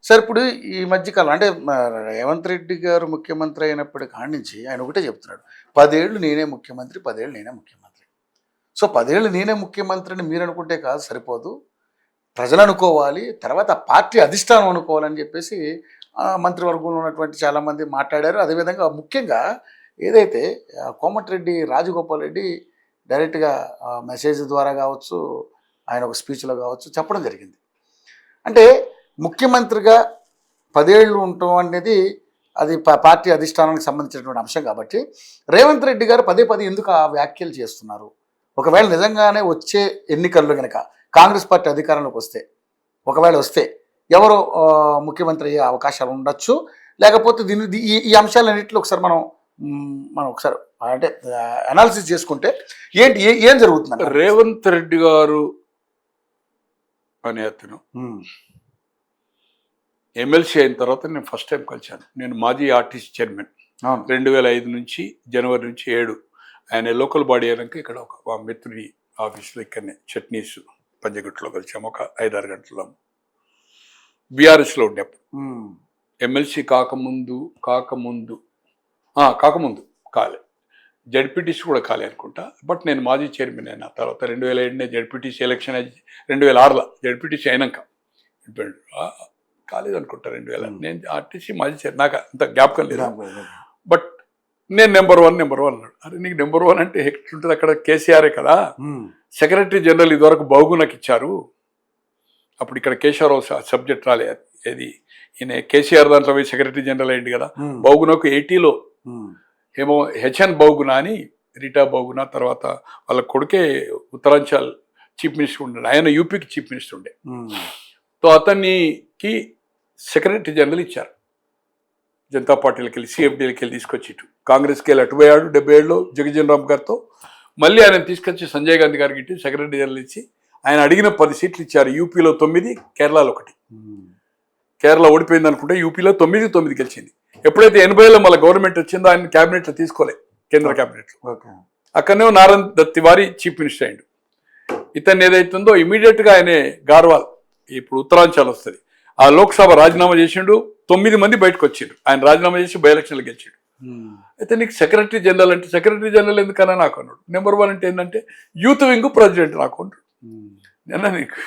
Sir ఇప్పుడు ఈ మధ్యకాలం అంటే రేవంత్ రెడ్డి గారు ముఖ్యమంత్రి అయినప్పటి కాడి నుంచి ఆయన ఒకటే చెప్తున్నాడు, 10 ఏళ్ళు నేనే ముఖ్యమంత్రి, 10 ఏళ్ళు నేనే ముఖ్యమంత్రి. సో 10 ఏళ్ళు నేనే ముఖ్యమంత్రిని మీరు అనుకుంటే కాదు సరిపోదు, ప్రజలు అనుకోవాలి, తర్వాత పార్టీ అధిష్టానం అనుకోవాలని చెప్పేసి మంత్రివర్గంలో ఉన్నటువంటి చాలామంది మాట్లాడారు. అదేవిధంగా ముఖ్యంగా ఏదైతే కోమటిరెడ్డి రాజగోపాల్ రెడ్డి డైరెక్ట్గా మెసేజ్ ద్వారా కావచ్చు, ఆయన ఒక స్పీచ్లో కావచ్చు చెప్పడం జరిగింది. అంటే ముఖ్యమంత్రిగా 10 ఏళ్ళు ఉండటం అనేది అది పార్టీ అధిష్టానానికి సంబంధించినటువంటి అంశం కాబట్టి రేవంత్ రెడ్డి గారు పదే పదే ఎందుకు ఆ వ్యాఖ్యలు చేస్తున్నారు? ఒకవేళ నిజంగానే వచ్చే ఎన్నికల్లో కనుక కాంగ్రెస్ పార్టీ అధికారంలోకి వస్తే, ఒకవేళ వస్తే ఎవరు ముఖ్యమంత్రి అయ్యే అవకాశాలు ఉండొచ్చు, లేకపోతే ఈ అంశాలన్నింటిలో ఒకసారి మనం ఒకసారి అంటే అనాలిసిస్ చేసుకుంటే ఏంటి ఏం జరుగుతుంది? రేవంత్ రెడ్డి గారు అనే అతను ఎమ్మెల్సీ అయిన తర్వాత నేను ఫస్ట్ టైం కలిశాను. నేను మాజీ ఆర్టీసీ చైర్మన్ 2005 నుంచి జనవరి నుంచి 7 ఆయన లోకల్ బాడీ అయినాక ఇక్కడ ఒక మిత్రుడి ఆఫీస్లో ఇక్కడనే చట్నీస్ పంజగుట్లో కలిసాము. ఒక 5-6 గంటల బీఆర్ఎస్లో ఉండేప్పుడు ఎమ్మెల్సీ కాకముందు కాలే, జడ్పీటీసీ కూడా కాలే అనుకుంటా. బట్ నేను మాజీ చైర్మన్ అయినా తర్వాత 2007 జడ్పీటీసీ ఎలక్షన్ 2006 జడ్పీటీసీ అయినాక కాలేదు అనుకుంటా 2000. నేను ఆర్టీసీ మాజీ చైర్మన్, నాకు అంత జ్ఞాపకం లేదు. బట్ నేను నెంబర్ వన్ అన్నాడు. అరే నీకు నెంబర్ 1 అంటే ఎట్లుంటుంది? అక్కడ కేసీఆరే కదా సెక్రటరీ జనరల్, ఇదివరకు బౌగు నాకు ఇచ్చారు. అప్పుడు ఇక్కడ కేశవరావు సబ్జెక్ట్ రాలే, ఏది ఈయన కేసీఆర్ దాంట్లో పోయి సెక్రటరీ జనరల్ అయింది కదా. బౌగునకు 80లో ఏమో హెచ్ఎన్ బౌగునా అని, రీటా బౌగునా తర్వాత వాళ్ళ కొడుకే ఉత్తరాంచల్ చీఫ్ మినిస్టర్ ఉండే, ఆయన యూపీకి చీఫ్ మినిస్టర్ ఉండే. సో అతనికి సెక్రటరీ జనరల్ ఇచ్చారు. జనతా పార్టీలకి వెళ్ళి సిఎఫ్డీలకి వెళ్ళి తీసుకొచ్చి ఇటు కాంగ్రెస్కి వెళ్ళి అటు పోయాడు 77లో జగజీవన్ రామ్ గారితో. మళ్ళీ ఆయన తీసుకొచ్చి సంజయ్ గాంధీ గారికి ఇటు సెక్రటరీ జనరల్ ఇచ్చి ఆయన అడిగిన 10 సీట్లు ఇచ్చారు. యూపీలో 9, కేరళలో 1. కేరళ ఓడిపోయింది అనుకుంటే యూపీలో 9 గెలిచింది. ఎప్పుడైతే 80లో మళ్ళీ గవర్నమెంట్ వచ్చిందో ఆయన క్యాబినెట్లో తీసుకోలే, కేంద్ర క్యాబినెట్లో. అక్కడనే నారాయణ దత్ తివారీ చీఫ్ మినిస్టర్ అయ్యిండు. ఇతన్ని ఏదైతుందో ఇమీడియట్గా ఆయనే గార్వాల్, ఇప్పుడు ఉత్తరాంచల్ వస్తుంది, ఆ లోక్సభ రాజీనామా చేసిండు. 9 మంది బయటకు వచ్చిండు. ఆయన రాజీనామా చేసి బై ఎలక్షన్లు గెలిచాడు. అయితే నీకు సెక్రటరీ జనరల్ అంటే, సెక్రటరీ జనరల్ ఎందుకన్నా నాకు అన్నాడు. నెంబర్ 1 అంటే ఏంటంటే యూత్ వింగ్ ప్రెసిడెంట్ నాకు అన్నాడు. నిన్న నీకు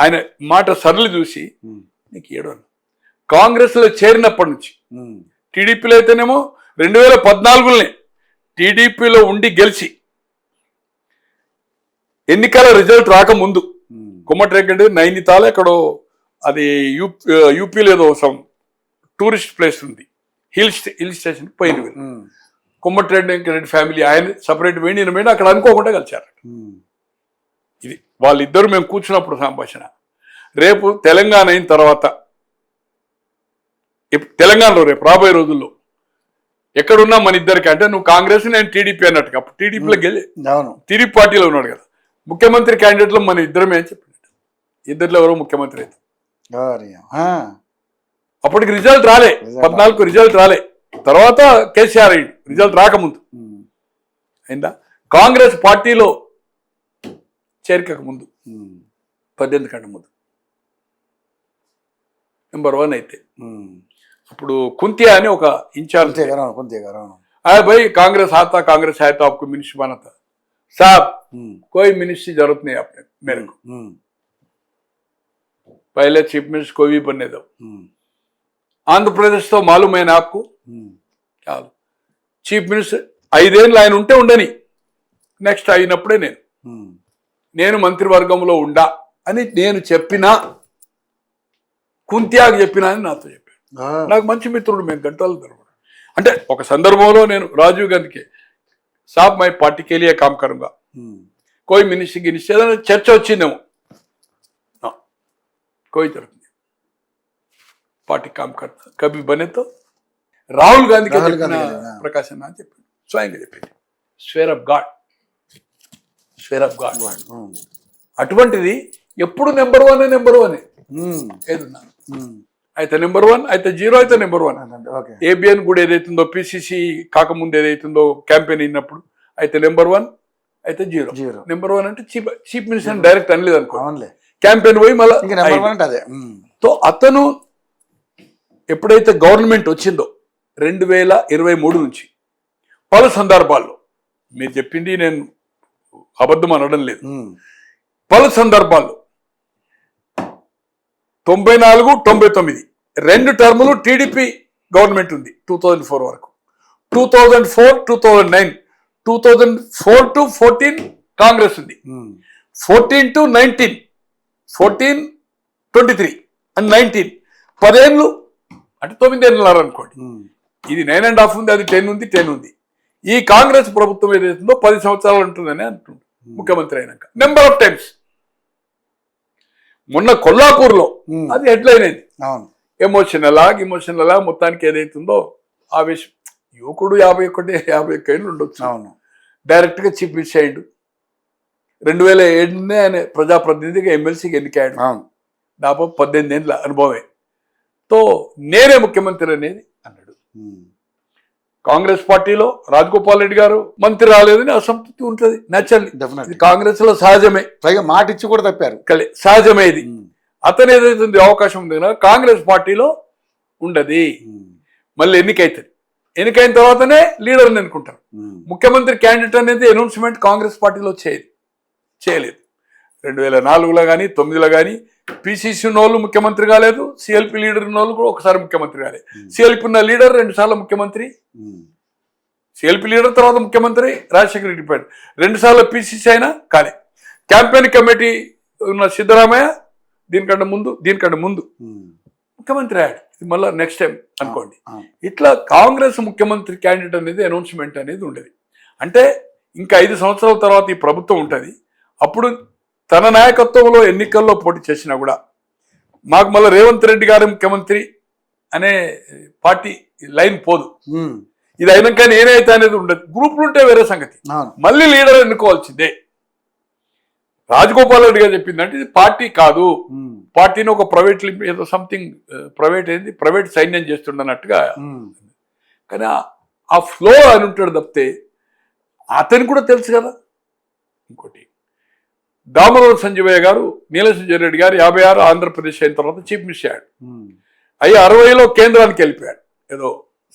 ఆయన మాట సరళి చూసి నీకు ఏడో కాంగ్రెస్లో చేరినప్పటి నుంచి, టీడీపీలో అయితేనేమో 2014లోనే టీడీపీలో ఉండి గెలిచి ఎన్నికల రిజల్ట్ రాకముందు కోమటిరెడ్డి నైనితాల్ ఎక్కడో, అది యూపీలో ఏదో టూరిస్ట్ ప్లేస్ ఉంది, హిల్ స్టేషన్ పోయింది. కోమటిరెడ్డి ఫ్యామిలీ ఆయన సపరేట్ పోయి అక్కడ అనుకోకుండా కలిశారు. ఇది వాళ్ళిద్దరు మేము కూర్చున్నప్పుడు సంభాషణ. రేపు తెలంగాణ అయిన తర్వాత, తెలంగాణలో రేపు రాబోయే రోజుల్లో ఎక్కడున్నా మన ఇద్దరికి, అంటే నువ్వు కాంగ్రెస్ నేను టీడీపీ అన్నట్టుగా, అప్పుడు టీడీపీలో టీడీపీ పార్టీలో ఉన్నాడు కదా, ముఖ్యమంత్రి క్యాండిడేట్లో మన ఇద్దరమే అని చెప్పినట్టు. ఇద్దరిలో ఎవరో ముఖ్యమంత్రి అయితే అప్పటికి రిజల్ట్ రాలే, 14 రిజల్ట్ రాలే. తర్వాత కేసీఆర్ అయ్యింది రిజల్ట్ రాకముందు. అయిందా? కాంగ్రెస్ పార్టీలో చేరికకు ముందు 18 కంటే ముందు నెంబర్ 1 అయితే అప్పుడు కుంతియా అని ఒక ఇన్ఛార్జ్, भाई कांग्रेस आता, कांग्रेस है तो आपको मिनिस्टर बना था साहब, कोई मिनिस्ट्री जरूरत नहीं आपने मेरे को, पहले चीफ मिनिस्टर कोई भी बनने दो. आंध्र प्रदेश तो मालूम है ना आपको, क्या చీఫ్ మినిస్టర్ 5 ఏళ్ళు ఆయన ఉంటే ఉండని, నెక్స్ట్ అయినప్పుడే నేను మంత్రివర్గంలో ఉండా అని నేను చెప్పినా, కుంతియాకు చెప్పినా అని నాతో చెప్పాను. నాకు మంచి మిత్రుడు, మేము గంటల తరబడి. అంటే ఒక సందర్భంలో నేను రాజీవ్ గాంధీకి సాబ్ మై పార్టీ के लिए काम करूंगा, कोई मिनिस्ट्री की निश्चय చర్చ వచ్చిందేమో, कोई जरूरत नहीं, पार्टी काम करता कभी बने तो రాహుల్ గాంధీకి ప్రకాశం అని చెప్పాడు, స్వయంగా చెప్పాడు. Swear of god, swear of god. అటువంటిది ఎప్పుడు నెంబర్ 1 ఏదున్నా అయితే నెంబర్ 1 అయితే 0 అయితే నెంబర్ 1. ఏబిఎన్ కూడా ఏదైతుందో పిసిసి కాకముందు ఏదైతుందో క్యాంపెయిన్ అయినప్పుడు అయితే నెంబర్ 1 అయితే 0. నెంబర్ 1 అంటే చీఫ్ మినిస్టర్ డైరెక్ట్ అనలేదు అనుకో, క్యాంపెయిన్ పోయి మళ్ళీ. తో అతను ఎప్పుడైతే గవర్నమెంట్ వచ్చిందో 2023 నుంచి పలు సందర్భాల్లో, మీరు చెప్పింది నేను అబద్ధం అనడం లేదు, పలు సందర్భాల్లో 94, 99 2 టర్ములు టీడీపీ గవర్నమెంట్ ఉంది 2004 వరకు, 2004, 2009, 2004 to 14 కాంగ్రెస్ ఉంది, 14 to 19, 14, 23 and 19 10 ఏళ్ళు అంటే 9 ఏళ్ళున్నారు అనుకోండి. ఇది 9.5 ఉంది, అది 10 ఉంది, 10 ఉంది. ఈ కాంగ్రెస్ ప్రభుత్వం ఏదైతుందో 10 సంవత్సరాలు ఉంటుందని అంటుంది ముఖ్యమంత్రి అయినాక. నెంబర్ ఆఫ్ టైమ్స్ మొన్న కొల్లాపూర్లో అది హెడ్లైన్ అయింది. ఎమోషనల్ మొత్తానికి ఏదైతుందో ఆవేశం. యువకుడు 51 ఏళ్ళు ఉండొచ్చు, డైరెక్ట్ గా చీఫ్ మినిస్టర్ అయ్యాడు. 2007 ఆయన ప్రజాప్రతినిధిగా ఎమ్మెల్సీకి ఎన్నికయ్యాడు. దాదాపు 18 ఏళ్ళ అనుభవమే తో నేనే ముఖ్యమంత్రి అనేది అన్నాడు. కాంగ్రెస్ పార్టీలో రాజగోపాల్ రెడ్డి గారు మంత్రి రాలేదని అసంతృప్తి ఉంటుంది, నేచురల్లీ కాంగ్రెస్ లో సహజమే. పైగా మాట ఇచ్చి కూడా తప్పారు, సహజమే. ఇది అతను ఏదైతుంది అవకాశం ఉంది కదా, కాంగ్రెస్ పార్టీలో ఉండదు. మళ్ళీ ఎన్నికైన తర్వాతనే లీడర్ని ఎన్నుకుంటారు. ముఖ్యమంత్రి క్యాండిడేట్ అనేది అనౌన్స్మెంట్ కాంగ్రెస్ పార్టీలో చేయలేదు. 2004లో కానీ 9లో కానీ పిసిసి ఉన్నోళ్ళు ముఖ్యమంత్రి కాలేదు, సిఎల్పి లీడర్ ఉన్నోళ్ళు కూడా ఒకసారి ముఖ్యమంత్రి కాలేదు. సిఎల్పి ఉన్న లీడర్ 2 సార్లు ముఖ్యమంత్రి, సిఎల్పి లీడర్ తర్వాత ముఖ్యమంత్రి రాజశేఖర రెడ్డి పోయాడు. 2 సార్లు పిసిసి అయినా కాలే. క్యాంపెయిన్ కమిటీ ఉన్న సిద్ధరామయ్య దీనికంటే ముందు ముఖ్యమంత్రి అయ్యాడు. ఇది మళ్ళీ నెక్స్ట్ టైం అనుకోండి. ఇట్లా కాంగ్రెస్ ముఖ్యమంత్రి క్యాండిడేట్ అనేది అనౌన్స్మెంట్ అనేది ఉండేది. అంటే ఇంకా 5 సంవత్సరాల తర్వాత ఈ ప్రభుత్వం ఉంటుంది. అప్పుడు తన నాయకత్వంలో ఎన్నికల్లో పోటీ చేసినా కూడా మాకు మళ్ళీ రేవంత్ రెడ్డి గారి ముఖ్యమంత్రి అనే పార్టీ లైన్ పోదు. ఇది అయినాక నేనైతే అనేది ఉండదు. గ్రూపులు ఉంటే వేరే సంగతి, మళ్ళీ లీడర్ ఎన్నుకోవాల్సిందే. రాజగోపాల్ రెడ్డి గారు చెప్పిందంటే ఇది పార్టీ కాదు, పార్టీని ఒక ప్రైవేట్ ఏదో సంథింగ్ ప్రైవేట్ సైన్యం చేస్తుండన్నట్టుగా. కానీ ఆ ఫ్లో అని ఉంటాడు తప్పితే అతను కూడా తెలుసు కదా. ఇంకోటి దామోదర సంజీవయ్య గారు, నీలసంజయ్ రెడ్డి గారు 56 ఆంధ్రప్రదేశ్ అయిన తర్వాత చీఫ్ మినిస్టర్ అయ్యాడు. 60లో కేంద్రానికి వెళ్ళిపోయాడు. ఏదో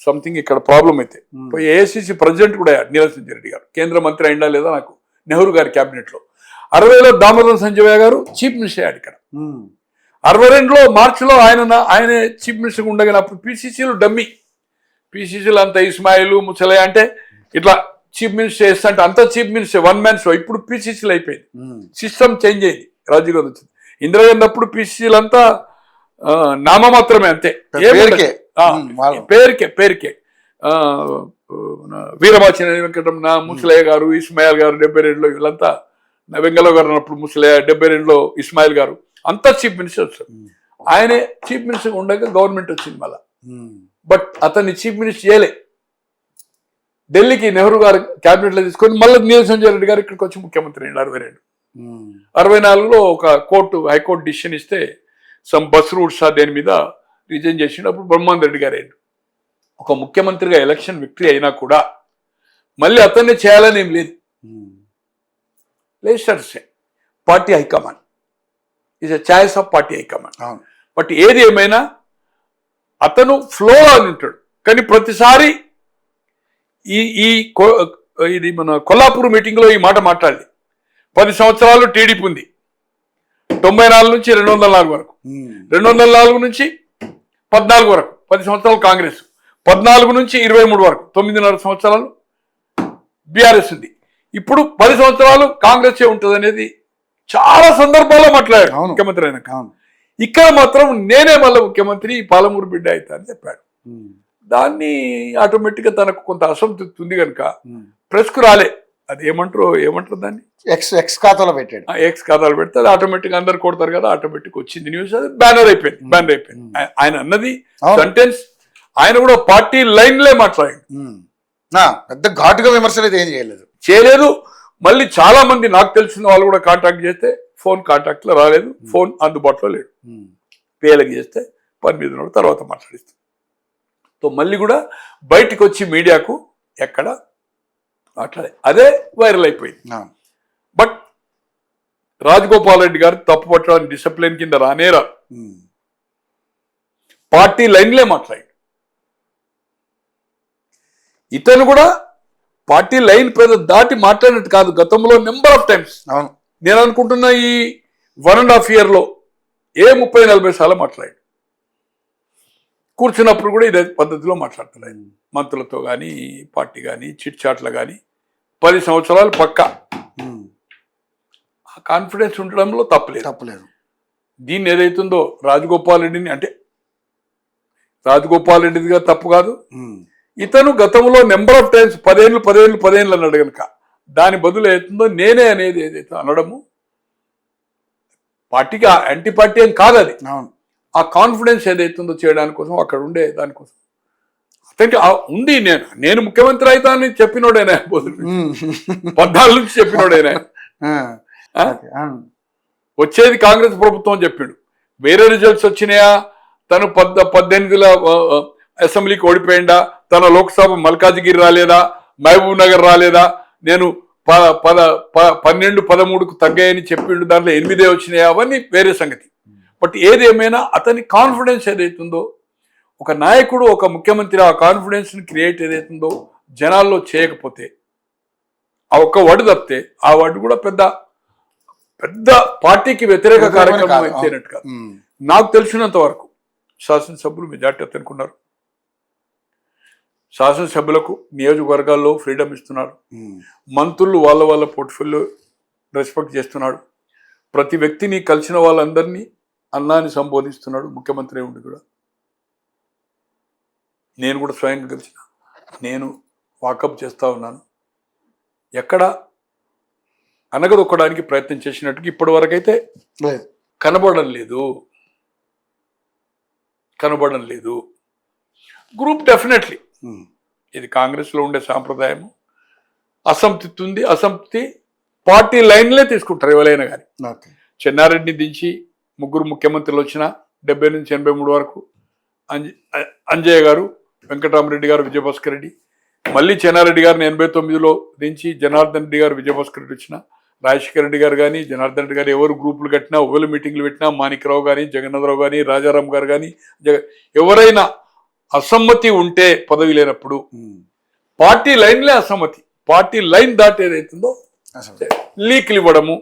సంథింగ్ ఇక్కడ ప్రాబ్లం అయితే పోయి ఏఐసిసి ప్రెసిడెంట్ కూడా అయ్యాడు నీలసంజయ్ రెడ్డి గారు. కేంద్ర మంత్రి అయిందా లేదా నాకు, నెహ్రూ గారి క్యాబినెట్ లో. 60లో దామోదర సంజీవయ్య గారు చీఫ్ మినిస్టర్ అయ్యాడు ఇక్కడ. 62లో మార్చిలో ఆయన చీఫ్ మినిస్టర్ ఉండగానే అప్పుడు పిసిసిలు డమ్మీ, పిసిసిలు అంతా ఇస్మాయిల్ ముసలయ్య అంటే ఇట్లా చీఫ్ మినిస్టర్ చేస్తా అంటే అంతా చీఫ్ మినిస్టర్ 1 man షో. ఇప్పుడు పిసిసిలు అయిపోయింది, సిస్టమ్ చేంజ్ అయింది. రాజీవ్ గాంధీ వచ్చింది, ఇందిరాగాంధీ అప్పుడు పిసిసిలు అంతా నామమాత్రమే, అంతే పేరుకే. వీరమాచిన వెంకటరమణ, ముసలయ్య గారు, ఇస్మాయిల్ గారు 72లో, వీళ్ళంతా వెంగళ గారు అన్నప్పుడు ముసలయ్య, 72లో ఇస్మాయిల్ గారు, అంతా చీఫ్ మినిస్టర్. ఆయనే చీఫ్ మినిస్టర్ ఉండగా గవర్నమెంట్ వచ్చింది మళ్ళా. బట్ అతన్ని చీఫ్ మినిస్టర్ చేయలే. ఢిల్లీకి నెహ్రూ గారు క్యాబినెట్ లో తీసుకొని మళ్ళీ నీలసంజయ్ రెడ్డి గారు ఇక్కడికి వచ్చి ముఖ్యమంత్రి అయ్యాడు 62. 64లో ఒక హైకోర్టు డిసిషన్ ఇస్తే సమ్ బస్ రూట్స్ దేని మీద రిజైన్ చేసినప్పుడు బ్రహ్మానంద రెడ్డి గారు అయ్యాడు. ఒక ముఖ్యమంత్రిగా ఎలక్షన్ విక్టరీ అయినా కూడా మళ్ళీ అతన్ని చేయాలని ఏం లేదు. Legislature party high command is a choice of party high command. But ఏది ఏమైనా అతను ఫ్లో అని ఉంటాడు. కానీ ప్రతిసారి ఇది మన కొల్లాపూర్ మీటింగ్ లో ఈ మాట మాట్లాడి 10 సంవత్సరాలు టీడీపీ ఉంది, 94 నుంచి 204 వరకు, 204 నుంచి 14 వరకు 10 సంవత్సరాలు కాంగ్రెస్, 14 నుంచి 23 వరకు 9.5 సంవత్సరాలు బీఆర్ఎస్ ఉంది. ఇప్పుడు 10 సంవత్సరాలు కాంగ్రెస్ ఉంటుంది అనేది చాలా సందర్భాల్లో మాట్లాడాడు ముఖ్యమంత్రి అయినాక. ఇక్కడ మాత్రం నేనే మళ్ళీ ముఖ్యమంత్రి, పాలమూరు బిడ్డ అవుతా అని చెప్పాడు. దాన్ని ఆటోమేటిక్గా తనకు కొంత అసంతృప్తి ఉంది కనుక ప్రెస్కు రాలే. అది ఏమంటారు దాన్ని ఎక్స్ ఖాతాలో పెట్టాడు. ఎక్స్ ఖాతాలో పెడితే అది ఆటోమేటిక్గా అందరు కొడతారు కదా, ఆటోమేటిక్ వచ్చింది న్యూస్. అది బ్యానర్ అయిపోయింది. ఆయన అన్నది సెంటెన్స్, ఆయన కూడా పార్టీ లైన్లే మాట్లాడాడు. పెద్ద ఘాటుగా విమర్శలు అయితే ఏం చేయలేదు. మళ్ళీ చాలా మంది నాకు తెలిసిన వాళ్ళు కూడా కాంటాక్ట్ చేస్తే ఫోన్ కాంటాక్ట్ లో రాలేదు, ఫోన్ అందుబాటులో లేడు. పేలకి చేస్తే పని మీద తర్వాత మాట్లాడిస్తాం. సో మళ్ళీ కూడా బయటికి వచ్చి మీడియాకు ఎక్కడ మాట్లాడే అదే వైరల్ అయిపోయింది. బట్ రాజగోపాల్ రెడ్డి గారు తప్పు పట్టడానికి డిసిప్లిన్ కింద రానేరా. పార్టీ లైన్లే మాట్లాడాడు. ఇతను కూడా పార్టీ లైన్ పేద దాటి మాట్లాడినట్టు కాదు, గతంలో నెంబర్ ఆఫ్ టైమ్స్. అవును, నేను అనుకుంటున్నా ఈ 1.5 yearలో 30-40 సార్లు మాట్లాడాడు. కూర్చున్నప్పుడు కూడా ఇదే పద్ధతిలో మాట్లాడుతున్నాయి, మంత్రులతో కానీ పార్టీ కానీ చిట్ చాట్లు కానీ 10 సంవత్సరాలు పక్కా. ఆ కాన్ఫిడెన్స్ ఉండడంలో తప్పలేదు. దీన్ని ఏదైతుందో రాజగోపాల్ రెడ్డిని, అంటే రాజగోపాల్ రెడ్డిదిగా తప్పు కాదు, ఇతను గతంలో నెంబర్ ఆఫ్ టైమ్స్ 10 ఏళ్ళు అన్నాడు కనుక దాని బదులు ఏదైతుందో నేనే అనేది ఏదైతే అనడము పార్టీకి యాంటీ పార్టీ అని కాదు అది. ఆ కాన్ఫిడెన్స్ ఏదైతుందో చేయడానికి కోసం అక్కడ ఉండే దానికోసం అతనికి ఉంది. నేను ముఖ్యమంత్రి అవుతానని చెప్పినోడేనా, 14 నుంచి చెప్పినోడేనా, వచ్చేది కాంగ్రెస్ ప్రభుత్వం చెప్పాడు. వేరే రిజల్ట్స్ వచ్చినాయా, తను 18 అసెంబ్లీకి ఓడిపోయిందా, తన లోక్సభ మల్కాజ్గిరి రాలేదా, మహబూబ్ నగర్ రాలేదా, నేను 12-13కు తగ్గాయని చెప్పిండు, దాంట్లో 8 వచ్చినాయా, అవన్నీ వేరే సంగతి. బట్ ఏదేమైనా అతని కాన్ఫిడెన్స్ ఏదైతుందో, ఒక నాయకుడు ఒక ముఖ్యమంత్రి ఆ కాన్ఫిడెన్స్ని క్రియేట్ ఏదైతుందో జనాల్లో చేయకపోతే, ఆ ఒక్క వర్డ్ తప్పితే ఆ వర్డ్ కూడా పెద్ద పార్టీకి వ్యతిరేక కార్యక్రమం అయితేనట్టు కాదు. నాకు తెలిసినంత వరకు శాసనసభ్యులు మెజార్టీ అతనుకున్నారు, శాసనసభ్యులకు నియోజకవర్గాల్లో ఫ్రీడమ్ ఇస్తున్నాడు, మంత్రులు వాళ్ళ పోర్ట్ఫోలియో రెస్పెక్ట్ చేస్తున్నాడు, ప్రతి వ్యక్తిని కలిసిన వాళ్ళందరినీ అన్నాన్ని సంబోధిస్తున్నాడు. ముఖ్యమంత్రి ఉండి కూడా నేను కూడా స్వయంగా కలిసిన, నేను వాకప్ చేస్తూ ఉన్నాను. ఎక్కడ అనగదొక్కడానికి ప్రయత్నం చేసినట్టుగా ఇప్పటి వరకైతే కనబడడం లేదు. గ్రూప్ డెఫినెట్లీ ఇది కాంగ్రెస్లో ఉండే సాంప్రదాయము. అసంతృప్తి ఉంది, అసంతృప్తి పార్టీ లైన్లే తీసుకుంటారు ఎవరైనా కానీ. చెన్నారెడ్డిని దించి 3 ముఖ్యమంత్రులు వచ్చిన 70 నుంచి 83 వరకు, అంజయ్య గారు, వెంకటరామరెడ్డి గారు, విజయభాస్కర్ రెడ్డి, మళ్ళీ చెన్నారెడ్డి గారిని 89లో దించి జనార్దన్ రెడ్డి గారు, విజయభాస్కర్ రెడ్డి వచ్చిన, రాజశేఖర రెడ్డి గారు కానీ జనార్దన్ రెడ్డి గారు ఎవరు గ్రూపులు కట్టినా, ఎవరు మీటింగ్లు పెట్టినా, మాణిక్రావు కానీ జగన్నాథరావు కానీ రాజారాం గారు కానీ ఎవరైనా అసమ్మతి ఉంటే పదవి లేనప్పుడు పార్టీ లైన్లే అసమ్మతి, పార్టీ లైన్ దాటి ఏదైతుందో లీక్లు ఇవ్వడము,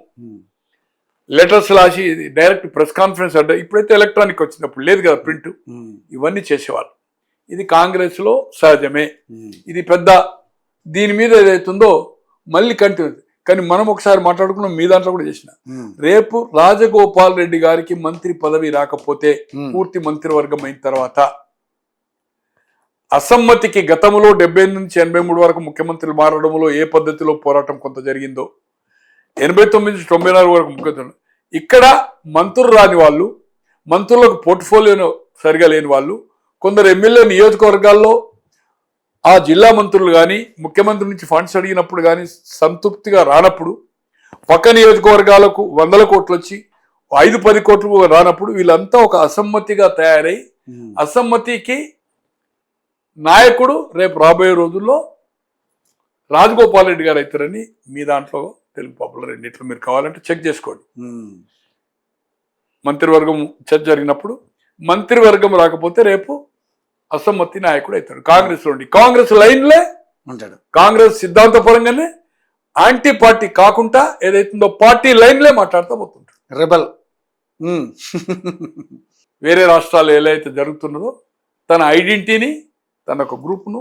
లెటర్స్ రాసి డైరెక్ట్ ప్రెస్ కాన్ఫరెన్స్ అంటే ఇప్పుడైతే ఎలక్ట్రానిక్ వచ్చినప్పుడు లేదు కదా ప్రింట్, ఇవన్నీ చేసేవాళ్ళు. ఇది కాంగ్రెస్లో సహజమే. ఇది పెద్ద దీని మీద ఏదైతుందో మళ్ళీ కంటిన్యూ. కానీ మనం ఒకసారి మాట్లాడుకున్నాం, మీ దాంట్లో కూడా చేసిన, రేపు రాజగోపాల్ రెడ్డి గారికి మంత్రి పదవి రాకపోతే, పూర్తి మంత్రివర్గం అయిన తర్వాత అసమ్మతికి గతంలో 70 నుంచి 83 వరకు ముఖ్యమంత్రులు మారడంలో ఏ పద్ధతిలో పోరాటం కొంత జరిగిందో, 89 నుంచి 94 వరకు ముఖ్యమంత్రులు, ఇక్కడ మంత్రులు రాని వాళ్ళు, మంత్రులకు పోర్ట్ఫోలియోను సరిగా లేని వాళ్ళు, కొందరు ఎమ్మెల్యే నియోజకవర్గాల్లో ఆ జిల్లా మంత్రులు కానీ ముఖ్యమంత్రి నుంచి ఫండ్స్ అడిగినప్పుడు కానీ సంతృప్తిగా రానప్పుడు, పక్క నియోజకవర్గాలకు 100 కోట్లు వచ్చి 5-10 కోట్లు రానప్పుడు వీళ్ళంతా ఒక అసమ్మతిగా తయారై, అసమ్మతికి నాయకుడు రేపు రాబోయే రోజుల్లో రాజగోపాల్ రెడ్డి గారు అవుతారని మీ దాంట్లో తెలుగు పబ్లో రెండిట్లో మీరు కావాలంటే చెక్ చేసుకోండి. మంత్రివర్గం చర్చ జరిగినప్పుడు మంత్రివర్గం రాకపోతే రేపు అసమ్మతి నాయకుడు అవుతాడు. కాంగ్రెస్ లైన్లే ఉంటాడు. కాంగ్రెస్ సిద్ధాంతపరంగానే యాంటీ పార్టీ కాకుండా ఏదైతుందో పార్టీ లైన్లే మాట్లాడుతూ పోతుంటాడు. రెబల్ వేరే రాష్ట్రాలు ఎలా అయితే జరుగుతున్నదో తన ఐడెంటిటీని, తన ఒక గ్రూప్ను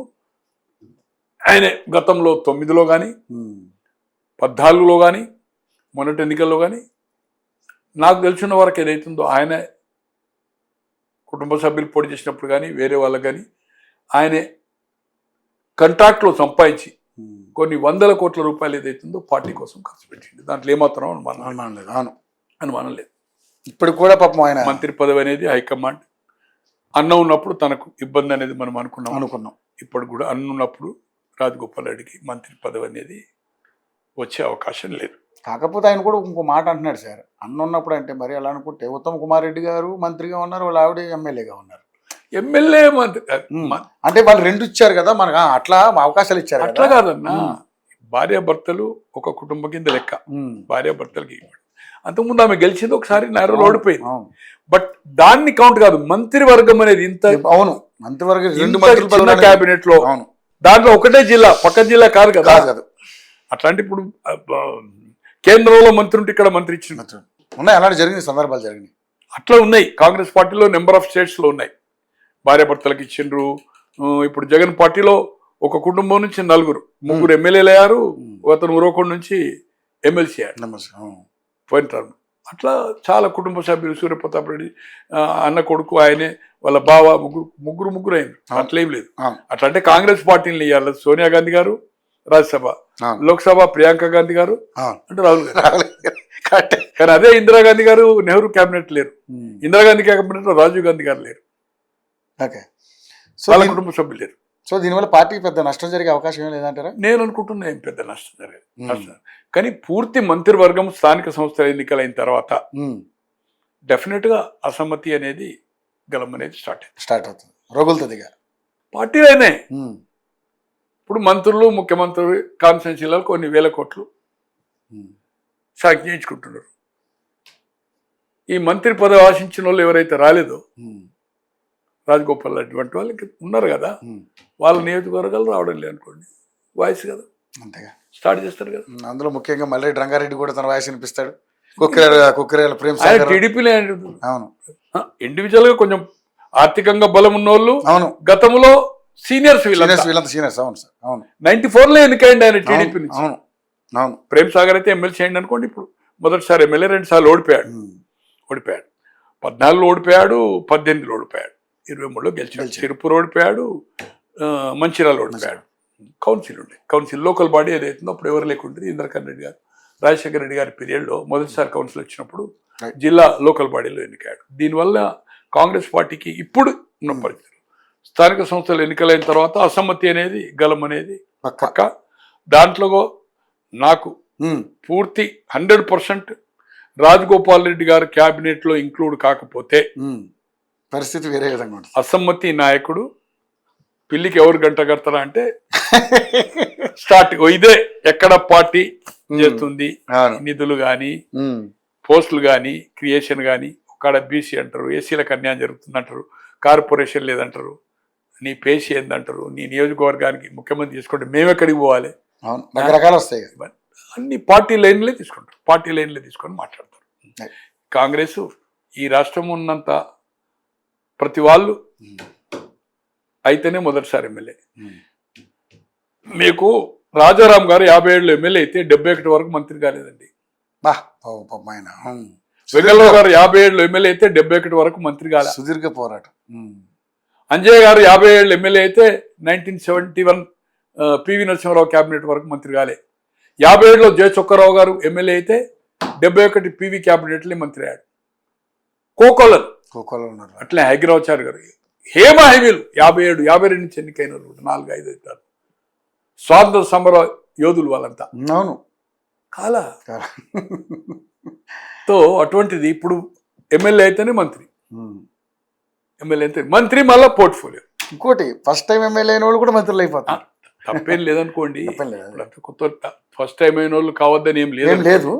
ఆయన గతంలో 9లో కానీ 14లో కానీ మొన్నటి ఎన్నికల్లో కానీ నాకు తెలిసిన వరకు ఏదైతుందో ఆయన కుటుంబ సభ్యులు పోటీ చేసినప్పుడు కానీ వేరే వాళ్ళకి కానీ ఆయనే కాంట్రాక్ట్లో సంపాదించి కొన్ని 100 కోట్ల రూపాయలు ఏదైతుందో పార్టీ కోసం ఖర్చు పెట్టింది. దాంట్లో ఏమాత్రం అనుమానం లేదు. ఇప్పుడు కూడా పాపం ఆయన మంత్రి పదవి అనేది హైకమాండ్, అన్న ఉన్నప్పుడు తనకు ఇబ్బంది అనేది మనం అనుకున్నాం. ఇప్పుడు కూడా అన్న ఉన్నప్పుడు రాజగోపాల్ రెడ్డికి మంత్రి పదవి అనేది వచ్చే అవకాశం లేదు. కాకపోతే ఆయన కూడా ఇంకో మాట అంటున్నాడు సార్, అన్న ఉన్నప్పుడు అంటే మరి అలా అనుకుంటే ఉత్తమ్ కుమార్ రెడ్డి గారు మంత్రిగా ఉన్నారు, వాళ్ళ ఆవిడ ఎమ్మెల్యేగా ఉన్నారు. ఎమ్మెల్యే మంత్రి అంటే వాళ్ళు 2 ఇచ్చారు కదా మనకు, అట్లా అవకాశాలు ఇచ్చారు. అట్లా కాదన్నా, భార్యాభర్తలు ఒక కుటుంబం కింద లెక్క, భార్యాభర్తలకి అంతకుముందు ఆమె గెలిచింది ఒకసారి నారోలు ఓడిపోయింది. అవును బట్ దాన్ని కౌంట్ కాదు, మంత్రివర్గం అనేది ఇంత అవును మంత్రివర్గ రెండు ఇంత మంత్రులు చిన్న పదవులు క్యాబినెట్ లో, అవును దాంట్లో ఒకటే జిల్లా, పక్క జిల్లా కాదు కదా. కాదు అట్లాంటి ఇప్పుడు కేంద్రంలో మంత్రి ఉంటే ఇక్కడ మంత్రి ఇచ్చిన మంత్రులు ఉన్నాయి, అలాంటి జరిగిన సందర్భాలు జరిగినాయి. అట్లా ఉన్నాయి. కాంగ్రెస్ పార్టీలో నెంబర్ ఆఫ్ స్టేట్స్ లో ఉన్నాయి, భార్యాభర్తలకు ఇచ్చిండ్రు. ఇప్పుడు జగన్ పార్టీలో ఒక కుటుంబం నుంచి 4 ఎమ్మెల్యేలు అయ్యారు, అతను ఉరవకొండ నుంచి ఎమ్మెల్సీ అయ్యారు నమస్తే. అవును. పోయిన టర్మ్. అట్లా చాలా కుటుంబ సభ్యులు, సూర్యప్రతాప్ రెడ్డి అన్న కొడుకు ఆయనే, వాళ్ళ బావ, ముగ్గురు అయినారు. అట్లేం లేదు. అవును. అట్లా అంటే కాంగ్రెస్ పార్టీని ఇవ్వాలి. సోనియా గాంధీ గారు రాజ్యసభ, అవును. లోక్సభ ప్రియాంక గాంధీ గారు, అవును. అంటే రాహుల్ గాంధీ. రాహుల్ కరెక్టే. కానీ అదే ఇందిరాగాంధీ గారు నెహ్రూ క్యాబినెట్ లేరు, ఇందిరాగాంధీ క్యాబినెట్ లో రాజీవ్ గాంధీ గారు లేరు, ఓకే. వాళ్ళ కుటుంబ సభ్యులు లేరు. సో దీనివల్ల పార్టీకి పెద్ద నష్టం జరిగే అవకాశం ఏం లేదంటారా? నేను అనుకుంటున్నా ఏం పెద్ద నష్టం జరగదు. కానీ పూర్తి మంత్రివర్గం స్థానిక సంస్థల ఎన్నికలైన తర్వాత డెఫినెట్ గా అసమ్మతి అనేది గలం అనేది స్టార్ట్ అవుతుంది, రగులుతుందిగా పార్టీలోనే. ఇప్పుడు మంత్రులు, ముఖ్యమంత్రి కాన్స్టిట్యున్సీలలో కొన్ని వేల కోట్లు సాంకేయించుకుంటున్నారు. ఈ మంత్రి పదవి ఆశించిన వాళ్ళు ఎవరైతే రాలేదో, రాజగోపాల్ రెడ్డి వంటి వాళ్ళకి ఉన్నారు కదా, వాళ్ళ నియోజకవర్గాలు రావడం లేదు అనుకోండి, వాయిస్ కదా అంతేగా స్టార్ట్ చేస్తారు కదా. అందులో ముఖ్యంగా మళ్ళీ రంగారెడ్డి కూడా తన వాయిస్ వినిపిస్తాడు, కుక్కరేల ప్రేమ్ ఆయన సాగర్. టీడీపీలే. అవును ఇండివిజువల్ గా కొంచెం ఆర్థికంగా బలం ఉన్న వాళ్ళు అవును గతంలో సీనియర్స్ వీళ్ళంతా వీళ్ళంతా సీనియర్స్. అవును సార్. అవును 94లో ఎన్నికైంది ఆయన టీడీపీ నుంచి. అవును అవును ప్రేమ్ సాగర్ అయితే ఎమ్మెల్సీ అయింది అనుకోండి, ఇప్పుడు మొదటిసారి ఎమ్మెల్యే 2 సార్లు ఓడిపోయాడు. 14లో ఓడిపోయాడు, 18లో ఓడిపోయాడు, 23లో గెలిచాడు. తిరుపూర్ ఓడిపోయాడు, మంచిర్యాల ఓడిపోయాడు. కౌన్సిల్ లోకల్ బాడీ ఏదైతుందో అప్పుడు ఎవరు లేకుంటుంది. ఇంద్రకరణ్ రెడ్డి గారు, రాజశేఖర రెడ్డి గారి పీరియడ్లో మొదటిసారి కౌన్సిల్ వచ్చినప్పుడు జిల్లా లోకల్ బాడీలో ఎన్నికాడు. దీనివల్ల కాంగ్రెస్ పార్టీకి ఇప్పుడు ఉన్న పరిస్థితులు, స్థానిక సంస్థలు ఎన్నికలైన తర్వాత అసమ్మతి అనేది, గలం అనేది పక్క. దాంట్లో నాకు పూర్తి 100% రాజగోపాల్ రెడ్డి గారు క్యాబినెట్ లో ఇంక్లూడ్ కాకపోతే పరిస్థితి వేరే విధంగా ఉంటుంది. అసమ్మతి నాయకుడు పిల్లికి ఎవరు గంట కడతారా అంటే స్టార్ట్ ఇదే ఎక్కడ పార్టీ చేస్తుంది, నిధులు కానీ, పోస్టులు కానీ, క్రియేషన్ కానీ, ఒక్కడ బీసీ అంటారు, ఎస్సీలకు అన్యాయం జరుగుతుంది అంటారు, కార్పొరేషన్ లేదంటారు, నీ పేషి ఏందంటారు, నీ నియోజకవర్గానికి ముఖ్యమంత్రి తీసుకుంటే మేము ఎక్కడికి పోవాలి, రకరకాలు వస్తాయి. అన్ని పార్టీ లైన్లే తీసుకుంటారు, పార్టీ లైన్లే తీసుకొని మాట్లాడతారు. కాంగ్రెస్ ఈ రాష్ట్రం ఉన్నంత ప్రతి వాళ్ళు అయితేనే మొదటిసారి ఎమ్మెల్యే. మీకు రాజారాం గారు 57 ఎమ్మెల్యే అయితే 71 వరకు మంత్రి కాలేదండి. వెంగళరావు గారు 57 ఎమ్మెల్యే అయితే 71 వరకు మంత్రి కాలేదు. సుదీర్ఘ పోరాటం. అంజయ్య గారు 57 ఎమ్మెల్యే అయితే 1971 పివి నరసింహారావు క్యాబినెట్ వరకు మంత్రి కాలే. 57లో జయచొక్కరావు గారు ఎమ్మెల్యే అయితే 71 పివి క్యాబినెట్లే మంత్రి అయ్యాడు. కోకోలర్ అట్లే హైగ్రావచారి గారు, హేమీలు 57 నుంచి ఎన్నికైన 4-5 అవుతారు. స్వాతంత్ర సమర యోధులు వాళ్ళంతా. అవును కాలా తో అటువంటిది ఇప్పుడు ఎమ్మెల్యే అయితేనే మంత్రి, ఎమ్మెల్యే అయితే మంత్రి, మళ్ళా పోర్ట్ఫోలియో. ఇంకోటి ఫస్ట్ టైం ఎమ్మెల్యే అయిన వాళ్ళు కూడా మంత్రులు అయిపోతారు. తప్పేం లేదనుకోండి, కొత్త ఫస్ట్ టైం అయిన వాళ్ళు కావద్దని ఏం లేదు.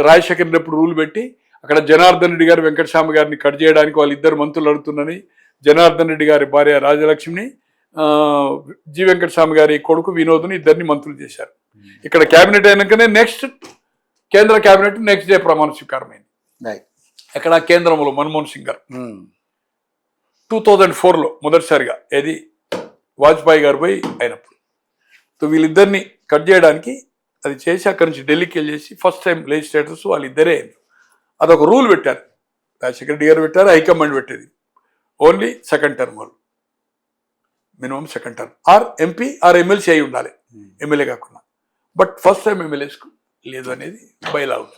రాజశేఖర్ రెడ్డి ఎప్పుడు రూల్ పెట్టి అక్కడ జనార్దన్ రెడ్డి గారు వెంకటస్వామి గారిని కట్ చేయడానికి వాళ్ళిద్దరు మంత్రులు అడుగుతున్నారని జనార్దన్ రెడ్డి గారి భార్య రాజలక్ష్మిని, జి వెంకటస్వామి గారి కొడుకు వినోద్ని ఇద్దరిని మంత్రులు చేశారు. ఇక్కడ క్యాబినెట్ అయినాకనే నెక్స్ట్ కేంద్ర క్యాబినెట్ నెక్స్ట్ డే ప్రమాణ స్వీకారమైంది. ఇక్కడ కేంద్రంలో మన్మోహన్ సింగ్ గారు 2004లో మొదటిసారిగా ఏది వాజ్పేయి గారు పోయి అయినప్పుడు. సో వీళ్ళిద్దరిని కట్ చేయడానికి అది చేసి అక్కడి నుంచి ఢిల్లీకి వెళ్ళేసి ఫస్ట్ టైం లెజిస్లేటర్స్ వాళ్ళిద్దరే అయింది. అదొక రూల్ పెట్టారు, రాజశేఖర రెడ్డి గారు పెట్టారు, హైకమాండ్ పెట్టేది. ఓన్లీ సెకండ్ టర్మ్ వాళ్ళు, minimum second term or MP or MLC అయి ఉండాలి, ఎమ్మెల్యే కాకుండా. బట్ ఫస్ట్ టైం ఎమ్మెల్యేస్కు లేదు అనేది బైలా ఉంది.